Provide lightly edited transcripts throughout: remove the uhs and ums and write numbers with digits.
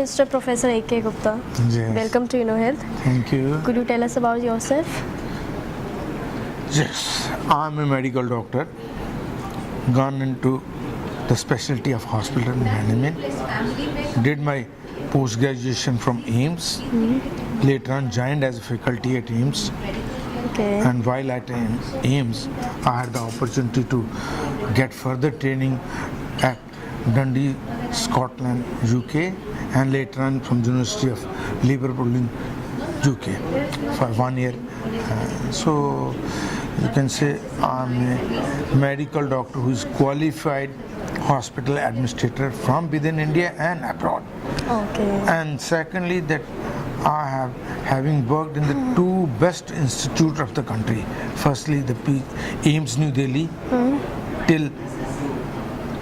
Mr. Professor A.K. Gupta. Yes. Welcome to InnoHEALth. Thank you. Could you tell us about yourself? Yes, I'm a medical doctor, gone into the specialty of hospital management, did my post-graduation from AIMS, later on joined as a faculty at AIMS, Okay. and while at AIMS, I had the opportunity to get further training at Dundee, Scotland, UK, and later on from the University of Liverpool in UK for 1 year. So you can say I'm a medical doctor who is qualified hospital administrator from within India and abroad. Okay. And secondly, that I have having worked in the two best institutes of the country. Firstly, the AIMS New Delhi till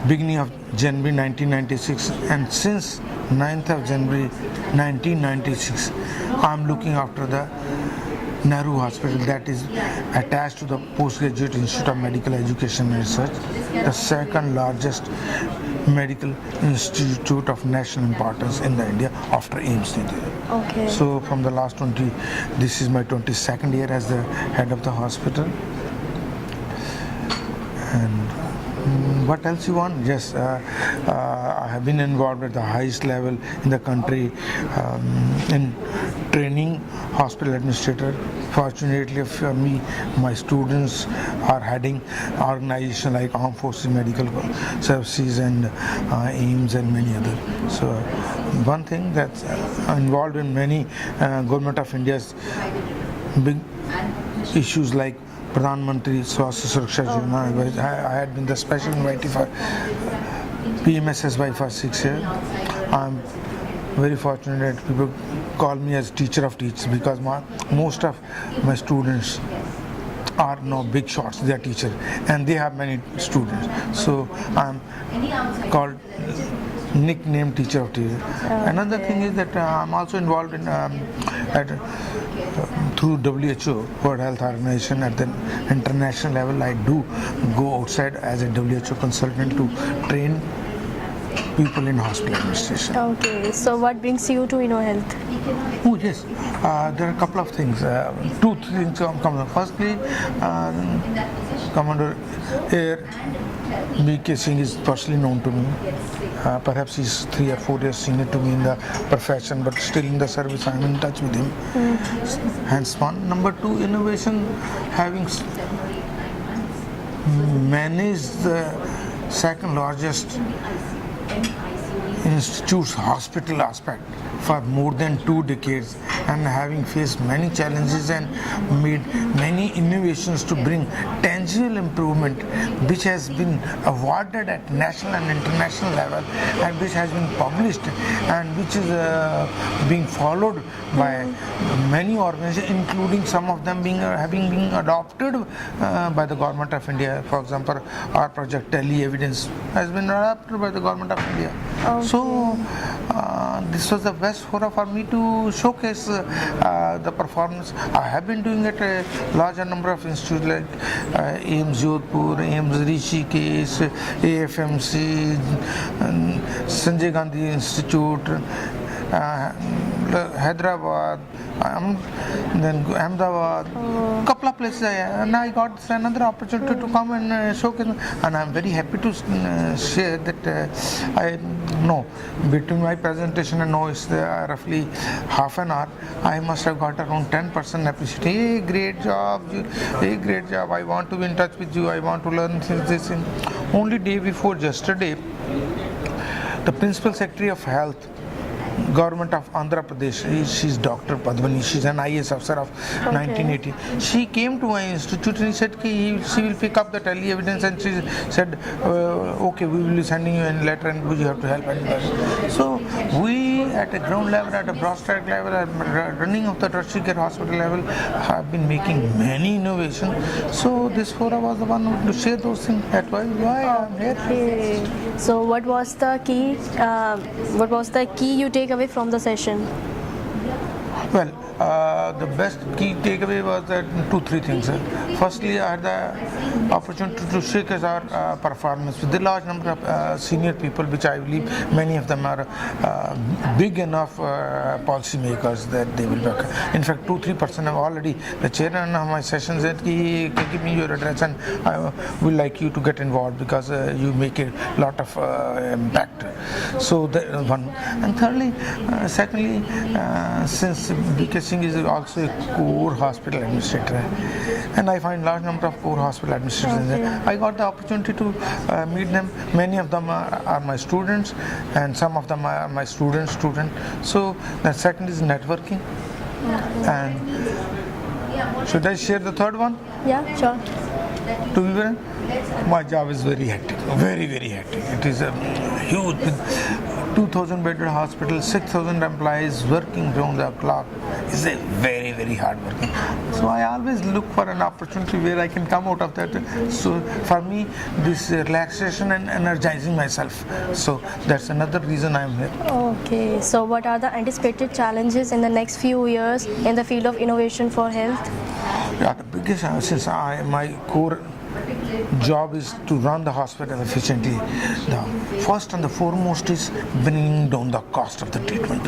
beginning of January 1996, and since 9th of January 1996, I am looking after the Nehru Hospital that is attached to the Postgraduate Institute of Medical Education and Research, the second largest medical institute of national importance in the India after AIMS New Delhi. Okay. So from the last this is my 22nd year as the head of the hospital. And what else you want? Yes, I have been involved at the highest level in the country in training hospital administrator. Fortunately for me, my students are heading organizations like Armed Forces Medical Services and AIMS and many other. So one thing that's involved in many Government of India's big issues like Pradhan Mantri Swasthya Suraksha Yojana. I had been the special invitee for PMSSY for 6 years. I'm very fortunate that people call me as teacher of teachers because most of my students are now big shots. They are teachers and they have many students. So I'm called nickname teacher of teachers. Another thing is that I'm also involved in through WHO, World Health Organization, at the international level. I do go outside as a WHO consultant to train people in hospital administration. Okay. So what brings you to InnoHEALth? Oh yes, there are a couple of things. Two things come. Firstly, Commander Air B.K. Singh is personally known to me. Perhaps he's 3 or 4 years senior to me in the profession, but still in the service I'm in touch with him. Hence one. Number two, innovation, having managed the second largest institute's hospital aspect for more than 2 decades, and having faced many challenges and made many innovations to bring tangible improvement, which has been awarded at national and international level, and which has been published, and which is being followed by many organizations, including some of them having been adopted by the Government of India. For example, our project Tele-Evidence has been adopted by the Government of India. Okay. So this was the best forum for me to showcase the performance. I have been doing it at a larger number of institutes like AIMS Jodhpur, AIMS Rishikesh, AFMC, Sanjay Gandhi Institute, Hyderabad, then Ahmedabad, couple of places, and I got another opportunity to come and showcase, and I'm very happy to share that I know between my presentation and now it's roughly half an hour. I must have got around 10% appreciation. Hey, great job! Hey, great job! I want to be in touch with you. I want to learn this. Only day before yesterday, the Principal Secretary of Health, Government of Andhra Pradesh, she's Dr. Padmani, she's an IAS officer of 1980. She came to my institute and said she will pick up the tele-evidence, and she said, okay, we will be sending you a letter and you have to help. So we at a ground level, at a broad track level, at running of the tertiary care hospital level, have been making many innovations. So this forum was the one to share those things. That's why I'm here. Okay. So what was the key? What was the key you take away from the session? Well, the best key takeaway was that 2-3 things. Firstly, I had the opportunity to shake as our performance with the large number of senior people, which I believe many of them are big enough policy makers that they will work. In fact, 2-3% have already, the chairman of my session said, give me your address and I will like you to get involved because you make a lot of impact. So that one. And thirdly, secondly, since BK Singh is also a core hospital administrator, and I find large number of core hospital administrators there, I got the opportunity to meet them. Many of them are my students, and some of them are my student. So the second is networking. And should I share the third one? Yeah, sure. To be frank, my job is very hectic, very hectic. It is a huge, 2,000 bedded hospital, 6,000 employees working round the clock. It's a very hard working. So I always look for an opportunity where I can come out of that. So for me, this relaxation and energizing myself. So that's another reason I'm here. Okay, so what are the anticipated challenges in the next few years in the field of innovation for health? Yeah, the biggest, since my core job is to run the hospital efficiently, the first and the foremost is bringing down the cost of the treatment.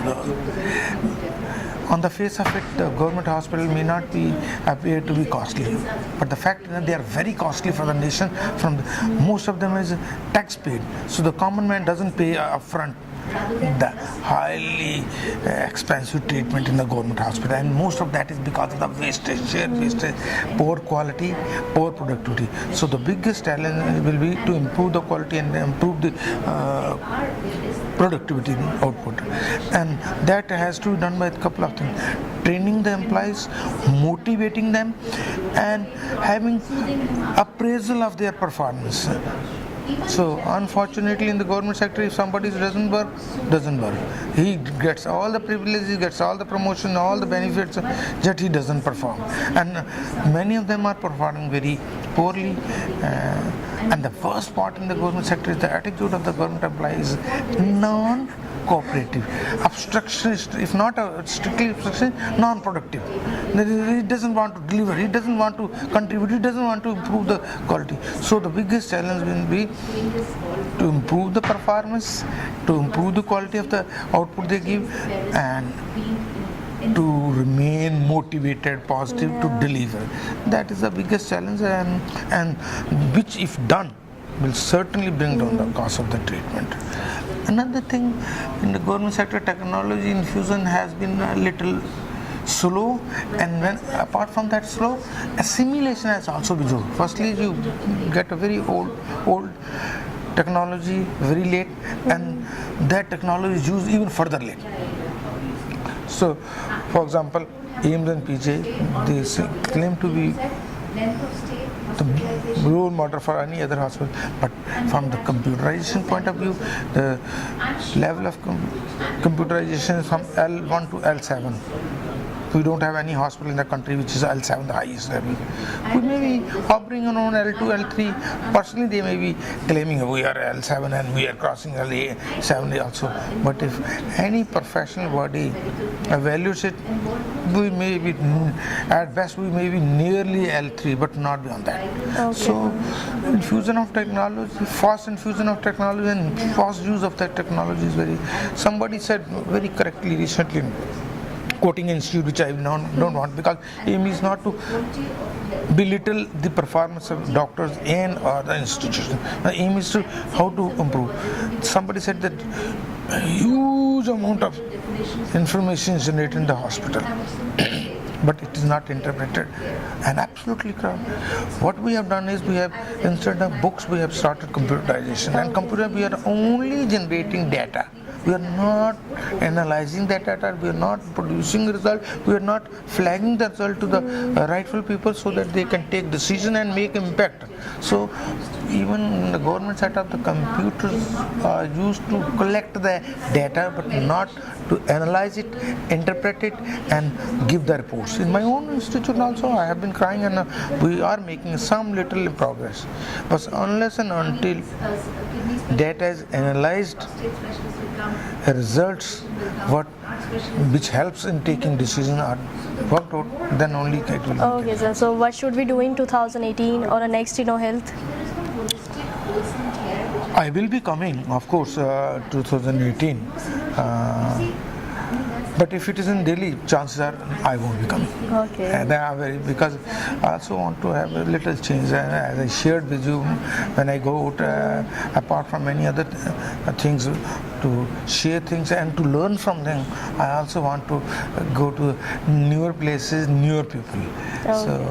On the face of it, the government hospital may not appear to be costly, but the fact that they are very costly for the nation. Most of them is tax paid, so the common man doesn't pay upfront the highly expensive treatment in the government hospital, and most of that is because of the sheer wastage, poor quality, poor productivity. So the biggest challenge will be to improve the quality and improve the productivity output, and that has to be done by a couple of things: training the employees, motivating them, and having appraisal of their performance. So unfortunately in the government sector, if somebody doesn't work. He gets all the privileges, gets all the promotion, all the benefits, yet he doesn't perform. And many of them are performing very poorly. And the worst part in the government sector is the attitude of the government employees non-cooperative, obstructionist, if not strictly obstructionist, non-productive. He doesn't want to deliver, he doesn't want to contribute, he doesn't want to improve the quality. So the biggest challenge will be to improve the performance, to improve the quality of the output they give, and to remain motivated, positive, to deliver. That is the biggest challenge, and which, if done, will certainly bring down the cost of the treatment. Another thing, in the government sector, technology infusion has been a little slow, and when apart from that slow, assimilation has also been slow. Firstly, you get a very old technology very late, and that technology is used even further late. So, for example, AIIMS and PJ, they claim to be the role model for any other hospital, but from the computerization point of view, the level of computerization is from L1 to L7. We don't have any hospital in the country which is L7, the highest level. We may be hovering around L2, L3. Personally, they may be claiming we are L7 and we are crossing L7 also. But if any professional body evaluates it, we may be, at best, we may be nearly L3, but not beyond that. Okay. So, infusion of technology, fast infusion of technology and fast use of that technology is very. Somebody said very correctly recently, quoting institute, which I don't want, because aim is not to belittle the performance of doctors and the institution. The aim is to how to improve. Somebody said that a huge amount of information is generated in the hospital, but it is not interpreted, and absolutely correct. What we have done is, we have, instead of books, we have started computerization, and we are only generating data. We are not analyzing that data, we are not producing the result, we are not flagging the result to the rightful people so that they can take decision and make impact. So even in the government setup, the computers are used to collect the data but not to analyze it, interpret it, and give the reports. In my own institute also, I have been crying, and we are making some little progress. But unless and until data is analyzed, results which helps in taking decision are worked out, then only it will. Okay, sir. So what should we do in 2018 or next InnoHealth? I will be coming, of course, 2018. But if it is in Delhi, chances are I won't be coming. Okay. And because I also want to have a little change. As I shared with you, when I go out, apart from many other things, to share things and to learn from them, I also want to go to newer places, newer people. Okay. So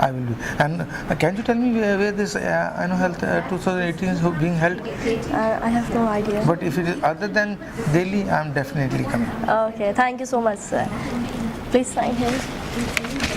I will do. And can you tell me where this InnoHealth 2018 is being held? I have no idea. But if it is other than Delhi, I am definitely coming. Okay, thank you so much, sir. Please sign here.